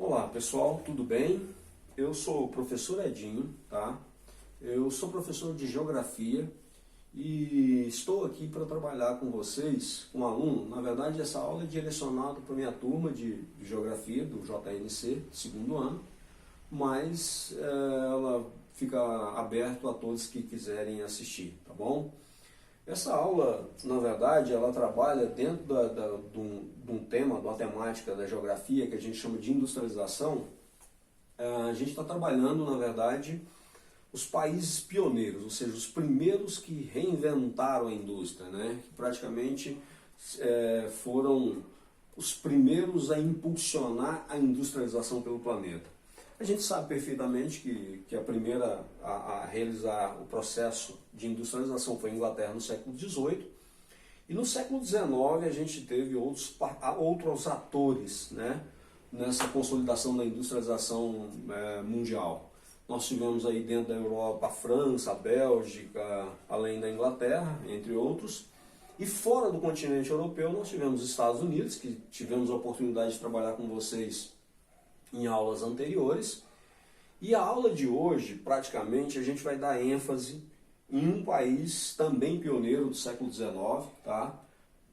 Olá pessoal, tudo bem? Eu sou o professor Edinho, tá? Eu sou professor de Geografia e estou aqui para trabalhar com vocês, com aluno. Na verdade, essa aula é direcionada para a minha turma de Geografia, do JNC, segundo ano, mas ela fica aberta a todos que quiserem assistir, tá bom? Essa aula, na verdade, ela trabalha dentro de um tema, de uma temática da geografia que a gente chama de industrialização. A gente está trabalhando, na verdade, os países pioneiros, ou seja, os primeiros que reinventaram a indústria, né? Que praticamente foram os primeiros a impulsionar a industrialização pelo planeta. A gente sabe perfeitamente que a primeira a realizar o processo de industrialização foi a Inglaterra no século XVIII, e no século XIX a gente teve outros atores, né, nessa consolidação da industrialização mundial. Nós tivemos aí dentro da Europa a França, a Bélgica, além da Inglaterra, entre outros. E fora do continente europeu nós tivemos os Estados Unidos, que tivemos a oportunidade de trabalhar com vocês em aulas anteriores. E a aula de hoje, praticamente, a gente vai dar ênfase em um país também pioneiro do século XIX, tá?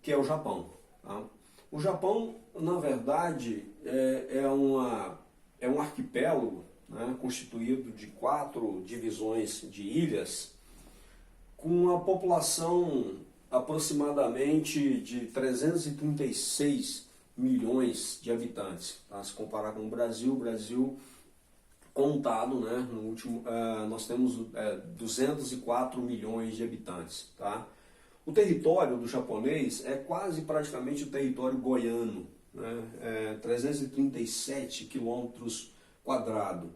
Que é o Japão. Tá? O Japão, na verdade, é um arquipélago, né, constituído de 4 divisões de ilhas, com a população aproximadamente de 336 milhões de habitantes. Tá? Se comparar com o Brasil contado, né, no último, nós temos 204 milhões de habitantes. Tá? O território do japonês é quase praticamente o território goiano, né, 337 quilômetros quadrados.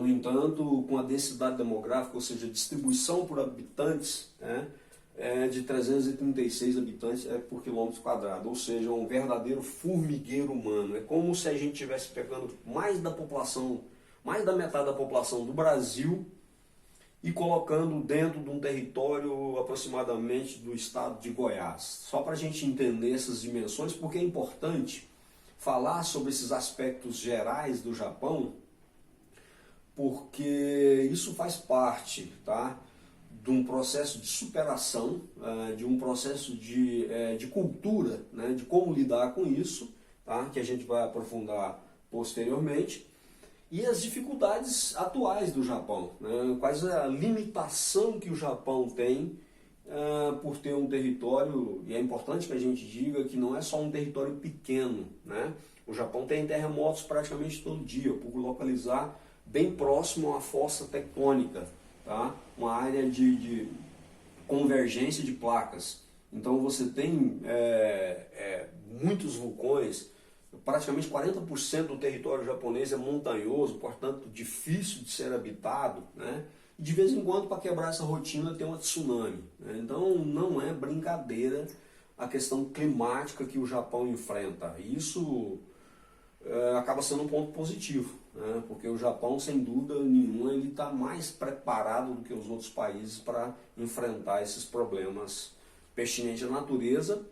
No entanto, com a densidade demográfica, ou seja, a distribuição por habitantes, de 336 habitantes por quilômetro quadrado, ou seja, um verdadeiro formigueiro humano. É como se a gente estivesse pegando mais da metade da população do Brasil e colocando dentro de um território aproximadamente do estado de Goiás. Só para a gente entender essas dimensões, porque é importante falar sobre esses aspectos gerais do Japão, porque isso faz parte, tá, de um processo de superação, de um processo de cultura, né, de como lidar com isso, tá, que a gente vai aprofundar posteriormente, e as dificuldades atuais do Japão, né, quais a limitação que o Japão tem por ter um território, e é importante que a gente diga que não é só um território pequeno, né? O Japão tem terremotos praticamente todo dia, por localizar bem próximo a uma fossa tectônica, tá? Uma área de convergência de placas. Então você tem muitos vulcões, praticamente 40% do território japonês é montanhoso, portanto difícil de ser habitado, né? E de vez em quando, para quebrar essa rotina, tem uma tsunami, né? Então não é brincadeira a questão climática que o Japão enfrenta. Isso acaba sendo um ponto positivo, né? Porque o Japão, sem dúvida nenhuma, ele está mais preparado do que os outros países para enfrentar esses problemas pertinentes à natureza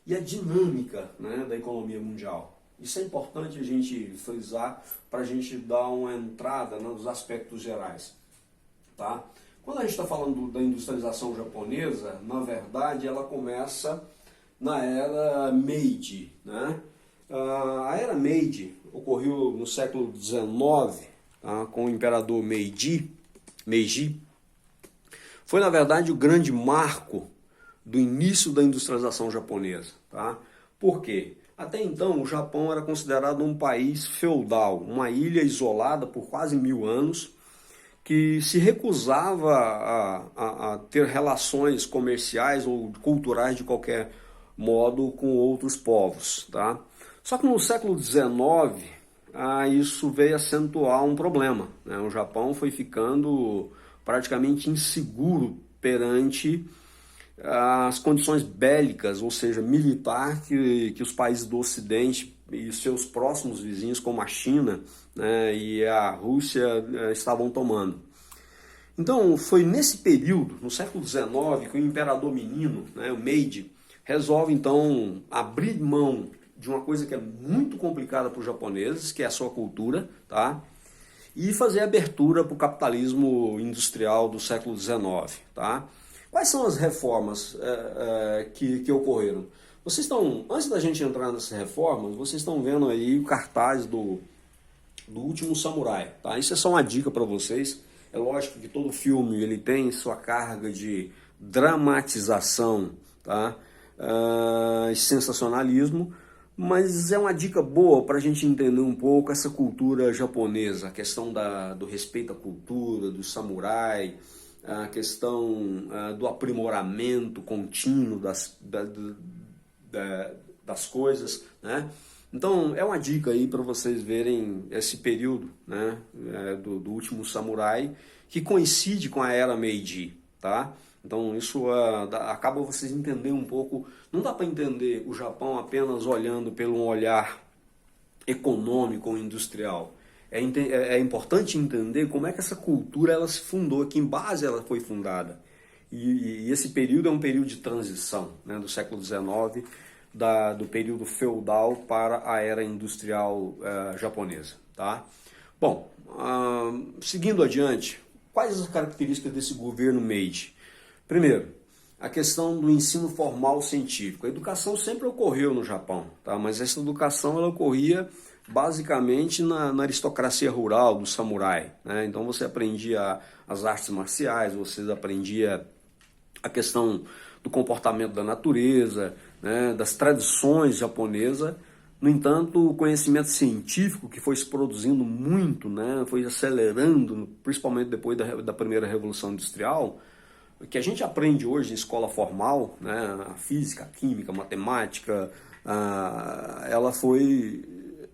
e à dinâmica, né, da economia mundial. Isso é importante a gente frisar para a gente dar uma entrada nos aspectos gerais. Tá? Quando a gente está falando da industrialização japonesa, na verdade ela começa na era Meiji, né? A era Meiji ocorreu no século XIX, tá, com o imperador Meiji. Foi, na verdade, o grande marco do início da industrialização japonesa. Tá? Por quê? Até então, o Japão era considerado um país feudal, uma ilha isolada por quase 1000 anos, que se recusava a ter relações comerciais ou culturais de qualquer modo com outros povos. Tá? Só que no século XIX, isso veio acentuar um problema, né? O Japão foi ficando praticamente inseguro perante as condições bélicas, ou seja, militar, que os países do Ocidente e seus próximos vizinhos, como a China, né, e a Rússia, estavam tomando. Então, foi nesse período, no século XIX, que o imperador menino, né, o Meiji, resolve então abrir mão de uma coisa que é muito complicada para os japoneses, que é a sua cultura, tá? E fazer abertura para o capitalismo industrial do século XIX, tá? Quais são as reformas que ocorreram? Vocês estão, antes da gente entrar nessas reformas, vocês estão vendo aí o cartaz do Último Samurai, tá? Isso é só uma dica para vocês. É lógico que todo filme ele tem sua carga de dramatização, tá? Sensacionalismo, mas é uma dica boa para a gente entender um pouco essa cultura japonesa, a questão do respeito à cultura, do samurai, a questão do aprimoramento contínuo das coisas, né? Então é uma dica aí para vocês verem esse período, né, do Último Samurai, que coincide com a era Meiji, tá? Então isso acaba vocês entenderem um pouco. Não dá para entender o Japão apenas olhando pelo um olhar econômico ou industrial. É importante entender como é que essa cultura ela se fundou, que em base ela foi fundada. E esse período é um período de transição, né, do século XIX, do período feudal para a era industrial japonesa, tá? Bom, seguindo adiante, quais as características desse governo Meiji? Primeiro, a questão do ensino formal científico. A educação sempre ocorreu no Japão, tá? Mas essa educação ela ocorria basicamente na aristocracia rural do samurai, né? Então você aprendia as artes marciais, você aprendia a questão do comportamento da natureza, né, das tradições japonesas. No entanto, o conhecimento científico que foi se produzindo muito, né, foi acelerando, principalmente depois da primeira Revolução Industrial, que a gente aprende hoje em escola formal, né, a física, a química, a matemática, ela foi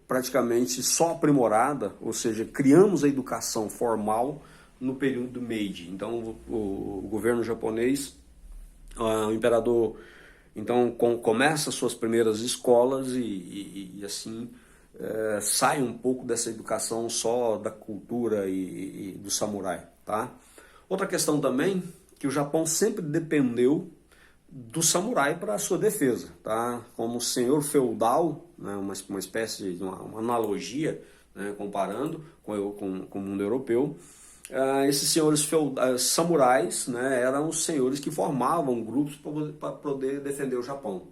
praticamente só aprimorada, ou seja, criamos a educação formal no período Meiji. Então, o governo japonês, o imperador, então começa suas primeiras escolas e assim sai um pouco dessa educação só da cultura e do samurai, tá? Outra questão também, que o Japão sempre dependeu do samurai para a sua defesa, tá? Como senhor feudal, né, uma espécie de uma analogia, né, comparando com o mundo europeu. Esses senhores samurais, né, eram os senhores que formavam grupos para poder defender o Japão.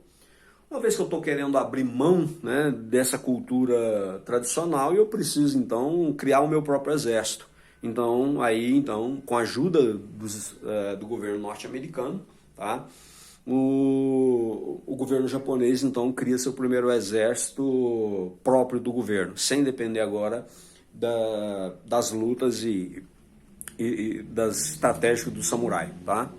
Uma vez que eu estou querendo abrir mão, né, dessa cultura tradicional, eu preciso então criar o meu próprio exército. Então, com a ajuda do governo norte-americano, tá, o governo japonês então cria seu primeiro exército próprio do governo, sem depender agora das lutas e das estratégias do samurai, tá?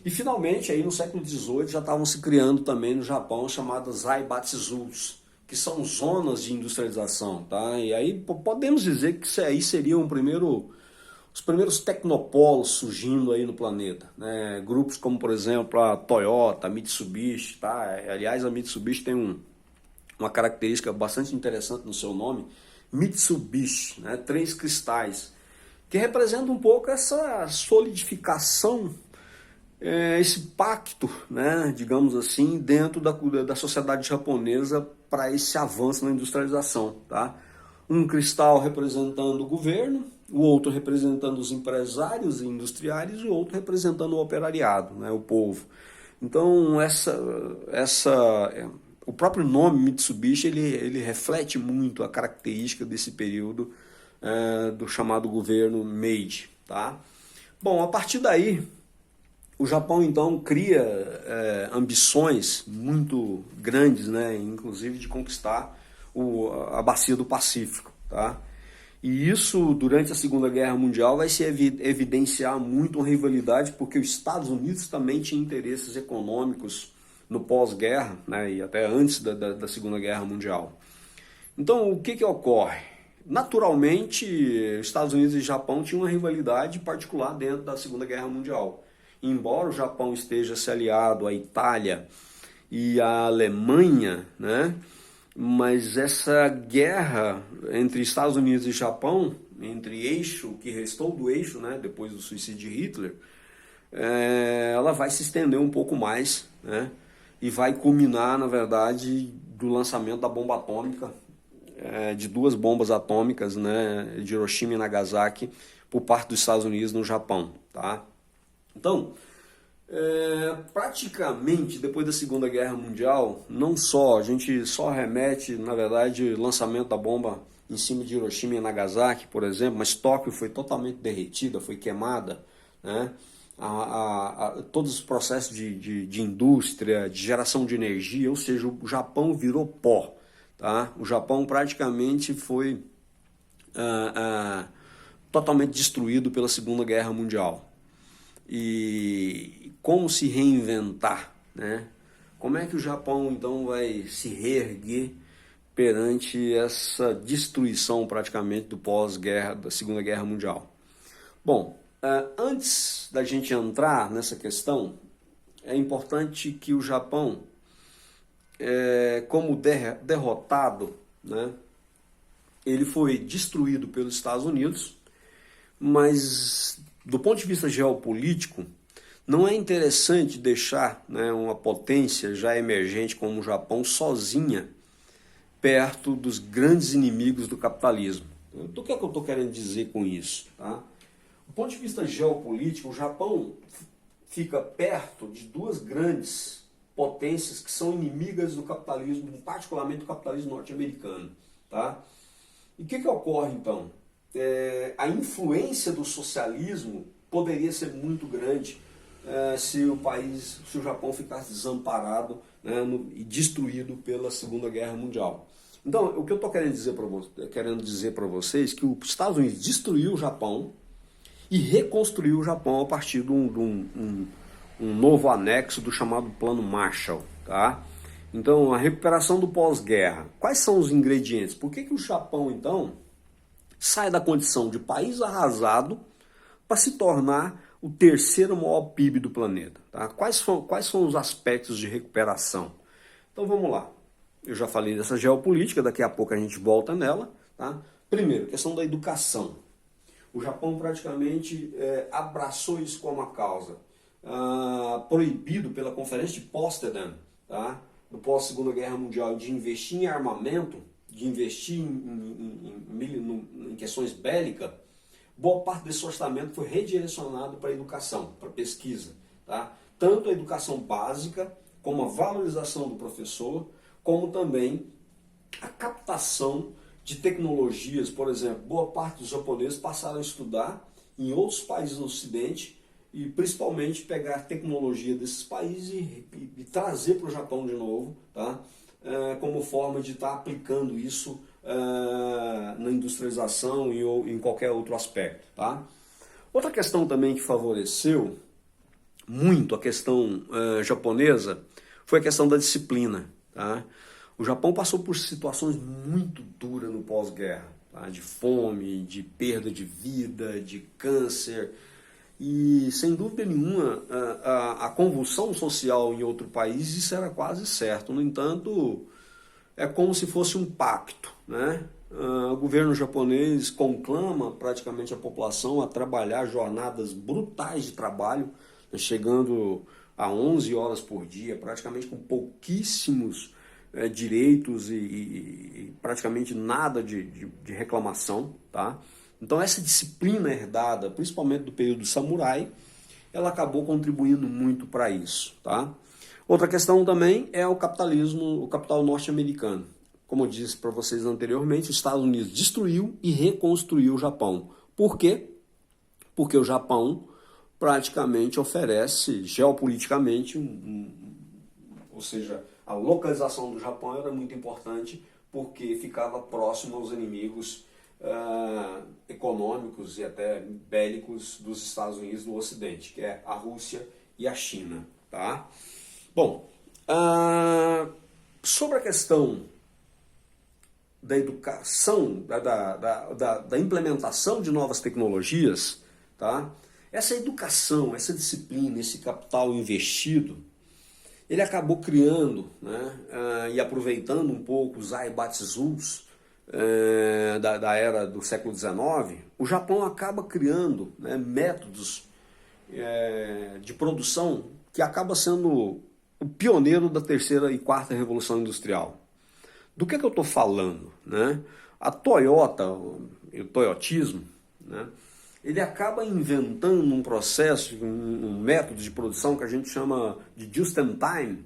E finalmente aí no século XVIII já estavam se criando também no Japão chamadas Zaibatsus, que são zonas de industrialização, tá? E aí podemos dizer que isso aí seria os primeiros tecnopolos surgindo aí no planeta, né? Grupos como, por exemplo, a Toyota, a Mitsubishi, tá? Aliás, a Mitsubishi tem uma característica bastante interessante no seu nome, Mitsubishi, né? 3 cristais, que representa um pouco essa solidificação, esse pacto, né, digamos assim, dentro da sociedade japonesa para esse avanço na industrialização, tá? Um cristal representando o governo, o outro representando os empresários industriais e o outro representando o operariado, né, o povo. Então o próprio nome Mitsubishi ele reflete muito a característica desse período do chamado governo Meiji, tá? Bom, a partir daí o Japão então cria ambições muito grandes, né, inclusive de conquistar a bacia do Pacífico, tá? E isso durante a Segunda Guerra Mundial vai se evidenciar muito uma rivalidade, porque os Estados Unidos também tinham interesses econômicos no pós-guerra, né, e até antes da Segunda Guerra Mundial. Então o que ocorre? Naturalmente, Estados Unidos e Japão tinham uma rivalidade particular dentro da Segunda Guerra Mundial. Embora o Japão esteja se aliado à Itália e à Alemanha, né, mas essa guerra entre Estados Unidos e Japão, entre eixo, que restou do eixo, né, depois do suicídio de Hitler, ela vai se estender um pouco mais, né, e vai culminar, na verdade, do lançamento da bomba atômica, de duas bombas atômicas, né, de Hiroshima e Nagasaki, por parte dos Estados Unidos no Japão. Tá? Então, praticamente depois da Segunda Guerra Mundial, não só, a gente só remete, na verdade, o lançamento da bomba em cima de Hiroshima e Nagasaki, por exemplo, mas Tóquio foi totalmente derretida, foi queimada, né? Todos os processos de indústria, de geração de energia, ou seja, o Japão virou pó. Tá? O Japão praticamente foi totalmente destruído pela Segunda Guerra Mundial. E como se reinventar, né? Como é que o Japão então vai se reerguer perante essa destruição praticamente do pós-guerra, da Segunda Guerra Mundial? Bom, antes da gente entrar nessa questão, é importante que o Japão, como derrotado, né, ele foi destruído pelos Estados Unidos, mas do ponto de vista geopolítico, não é interessante deixar, né, uma potência já emergente como o Japão sozinha perto dos grandes inimigos do capitalismo. Então, o que é que eu estou querendo dizer com isso? Tá? Do ponto de vista geopolítico, o Japão fica perto de duas grandes potências que são inimigas do capitalismo, particularmente do capitalismo norte-americano. Tá? E o que ocorre então? A influência do socialismo poderia ser muito grande se o Japão ficasse desamparado, né, e destruído pela Segunda Guerra Mundial. Então, o que eu estou querendo dizer para vocês é que os Estados Unidos destruiu o Japão e reconstruiu o Japão a partir de um novo anexo do chamado Plano Marshall. Tá? Então, a recuperação do pós-guerra. Quais são os ingredientes? Por que o Japão, então, sai da condição de país arrasado para se tornar o terceiro maior PIB do planeta? Tá? Quais são os aspectos de recuperação? Então vamos lá. Eu já falei dessa geopolítica, daqui a pouco a gente volta nela. Tá? Primeiro, questão da educação. O Japão praticamente abraçou isso como uma causa. Proibido pela Conferência de Potsdam, tá? No pós-Segunda Guerra Mundial, de investir em armamento, de investir em questões bélicas, boa parte desse orçamento foi redirecionado para a educação, para a pesquisa. Tá? Tanto a educação básica, como a valorização do professor, como também a captação de tecnologias. Por exemplo, boa parte dos japoneses passaram a estudar em outros países do Ocidente e principalmente pegar a tecnologia desses países e trazer para o Japão de novo, tá? Como forma de estar aplicando isso na industrialização e ou em qualquer outro aspecto. Tá? Outra questão também que favoreceu muito a questão japonesa foi a questão da disciplina. Tá? O Japão passou por situações muito duras no pós-guerra, tá? De fome, de perda de vida, de câncer. E, sem dúvida nenhuma, a convulsão social em outro país, isso era quase certo. No entanto, é como se fosse um pacto, né? O governo japonês conclama praticamente a população a trabalhar jornadas brutais de trabalho, né? Chegando a 11 horas por dia, praticamente com pouquíssimos direitos e praticamente nada de reclamação, tá? Então essa disciplina herdada, principalmente do período samurai, ela acabou contribuindo muito para isso. Tá? Outra questão também é o capitalismo, o capital norte-americano. Como eu disse para vocês anteriormente, os Estados Unidos destruiu e reconstruiu o Japão. Por quê? Porque o Japão praticamente oferece geopoliticamente, ou seja, a localização do Japão era muito importante porque ficava próximo aos inimigos econômicos e até bélicos dos Estados Unidos no Ocidente, que é a Rússia e a China. Tá? Bom, sobre a questão da educação, da implementação de novas tecnologias, tá? Essa educação, essa disciplina, esse capital investido, ele acabou criando, né, e aproveitando um pouco os aibatsus da era do século XIX, o Japão acaba criando, né, métodos de produção que acaba sendo o pioneiro da terceira e quarta revolução industrial. Do que eu estou falando, né? A Toyota, o toyotismo, né? Ele acaba inventando um processo, um método de produção que a gente chama de just-in-time,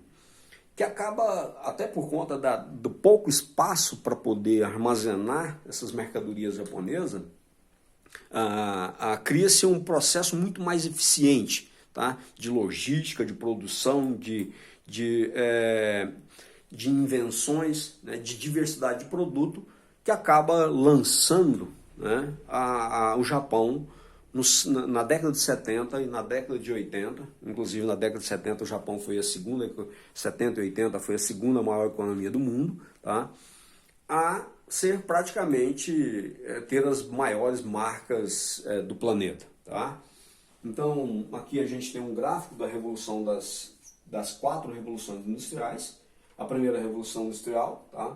que acaba, até por conta do pouco espaço para poder armazenar essas mercadorias japonesas, cria-se um processo muito mais eficiente, tá? De logística, de produção, de invenções, né? De diversidade de produto, que acaba lançando, né? O Japão na década de 70 e na década de 80, inclusive na década de 70 o Japão foi a segunda, 70 e 80 foi a segunda maior economia do mundo, tá? A ser praticamente ter as maiores marcas do planeta, tá? Então aqui a gente tem um gráfico da revolução das 4 revoluções industriais. A primeira revolução industrial, tá?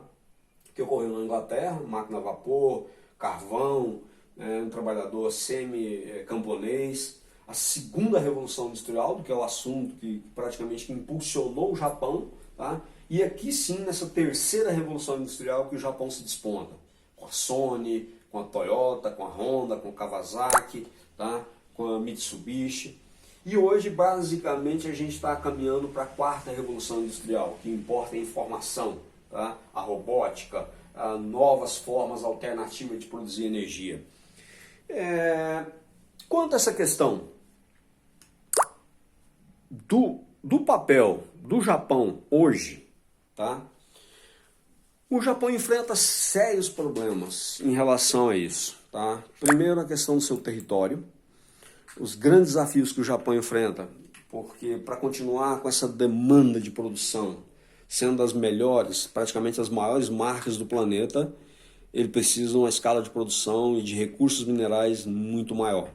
Que ocorreu na Inglaterra, máquina a vapor, carvão, um trabalhador semi-camponês. A segunda revolução industrial, que é o assunto que praticamente impulsionou o Japão, tá? E aqui sim, nessa terceira revolução industrial, que o Japão se desponta, com a Sony, com a Toyota, com a Honda, com a Kawasaki, tá? Com a Mitsubishi. E hoje, basicamente, a gente está caminhando para a quarta revolução industrial, que importa a informação, tá? A robótica, novas formas alternativas de produzir energia. Quanto a essa questão do papel do Japão hoje, tá? O Japão enfrenta sérios problemas em relação a isso, tá? Primeiro, a questão do seu território, os grandes desafios que o Japão enfrenta, porque para continuar com essa demanda de produção, sendo as melhores, praticamente as maiores marcas do planeta, ele precisa de uma escala de produção e de recursos minerais muito maior.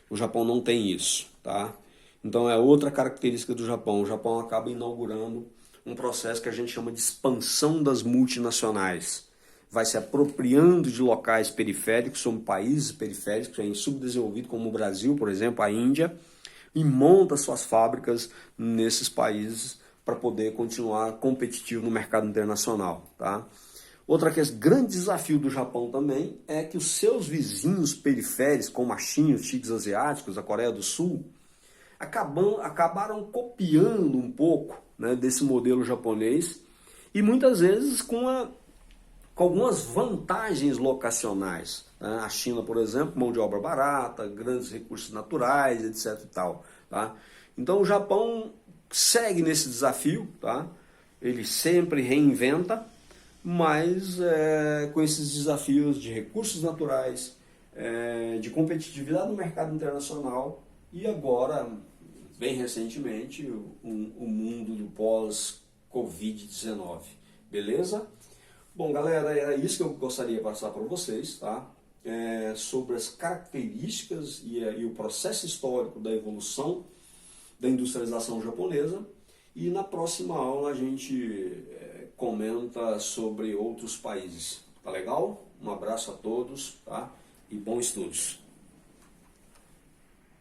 O Japão não tem isso, tá? Então é outra característica do Japão. O Japão acaba inaugurando um processo que a gente chama de expansão das multinacionais. Vai se apropriando de locais periféricos, são países periféricos, em subdesenvolvido, como o Brasil, por exemplo, a Índia, e monta suas fábricas nesses países para poder continuar competitivo no mercado internacional, tá? Grande desafio do Japão também é que os seus vizinhos periféricos, como a China, os tigres asiáticos, a Coreia do Sul, acabaram copiando um pouco, né, desse modelo japonês e muitas vezes com algumas vantagens locacionais. Né? A China, por exemplo, mão de obra barata, grandes recursos naturais, etc. e tal, tá? Então o Japão segue nesse desafio, tá? Ele sempre reinventa, mas com esses desafios de recursos naturais, de competitividade no mercado internacional e agora, bem recentemente, o mundo do pós-Covid-19. Beleza? Bom, galera, era isso que eu gostaria de passar para vocês, tá? Sobre as características e o processo histórico da evolução da industrialização japonesa. E na próxima aula a gente comenta sobre outros países. Tá legal? Um abraço a todos, tá? E bons estudos.